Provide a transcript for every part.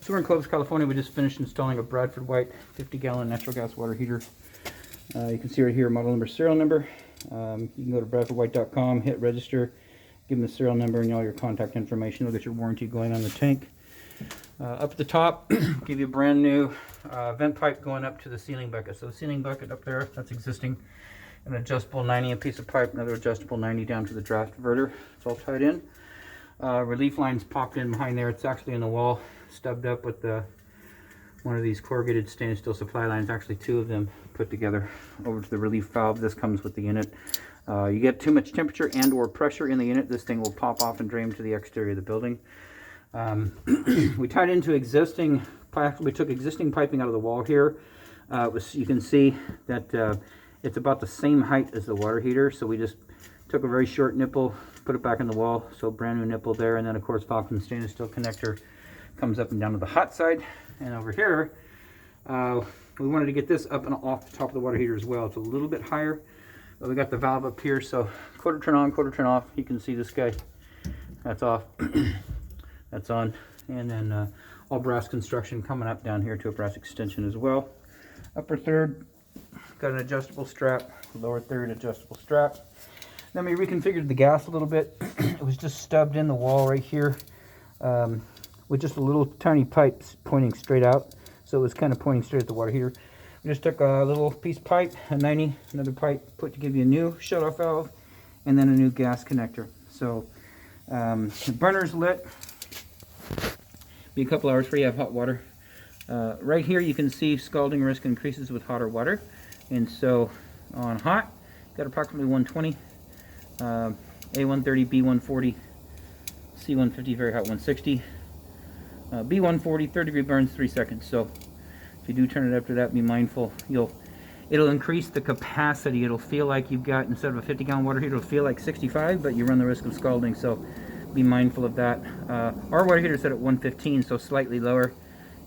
So we're in Clovis, California. We just finished installing a Bradford White 50-gallon natural gas water heater. You can see right here model number, serial number. You can go to bradfordwhite.com, hit register, give them the serial number and all your contact information. You'll get your warranty going on the tank. Up at the top, give you a brand new vent pipe going up to the ceiling bucket. So the ceiling bucket up there, that's existing. An adjustable 90 piece of pipe, another adjustable 90 down to the draft diverter. It's all tied in. Relief lines popped in behind there. It's actually in the wall, stubbed up with one of these corrugated stainless steel supply lines, actually two of them put together over to the relief valve. This comes with the unit. You get too much temperature and or pressure in the unit, this thing will pop off and drain to the exterior of the building. We tied into existing pipe. We took existing piping out of the wall here. You can see that it's about the same height as the water heater, so we just took a very short nipple, put it back in the wall, so brand new nipple there, and then of course Falcon stainless steel connector comes up and down to the hot side. And over here, we wanted to get this up and off the top of the water heater as well. It's a little bit higher, but we got the valve up here, so quarter turn on, quarter turn off. You can see this guy, that's off, that's on, and then all brass construction coming up down here to a brass extension as well. Upper third, got an adjustable strap, lower third adjustable strap. Then we reconfigured the gas a little bit. It was just stubbed in the wall right here with just a little tiny pipe pointing straight out. So it was kind of pointing straight at the water heater. We just took a little piece of pipe, a 90, another pipe, put to give you a new shutoff valve, and then a new gas connector. So the burner's lit. Be a couple hours before you have hot water. Right here you can see scalding risk increases with hotter water. And so on hot, got approximately 120. A130, B140, C150, very hot 160. B140, third degree burns 3 seconds. So if you do turn it up to that, be mindful. It'll increase the capacity. It'll feel like you've got, instead of a 50-gallon water heater, it'll feel like 65, but you run the risk of scalding. So be mindful of that. Our water heater is set at 115, so slightly lower.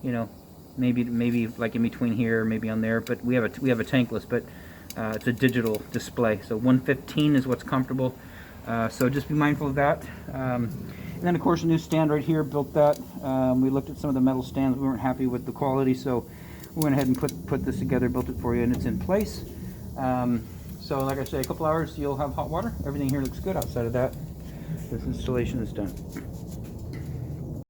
You know, maybe like in between here, maybe on there. But we have a tankless, but it's a digital display. So 115 is what's comfortable. So just be mindful of that. And then of course a new stand right here, built that. We looked at some of the metal stands, we weren't happy with the quality, so we went ahead and put this together, built it for you, and it's in place. So like I say, a couple hours you'll have hot water. Everything here looks good. Outside of that, this installation is done.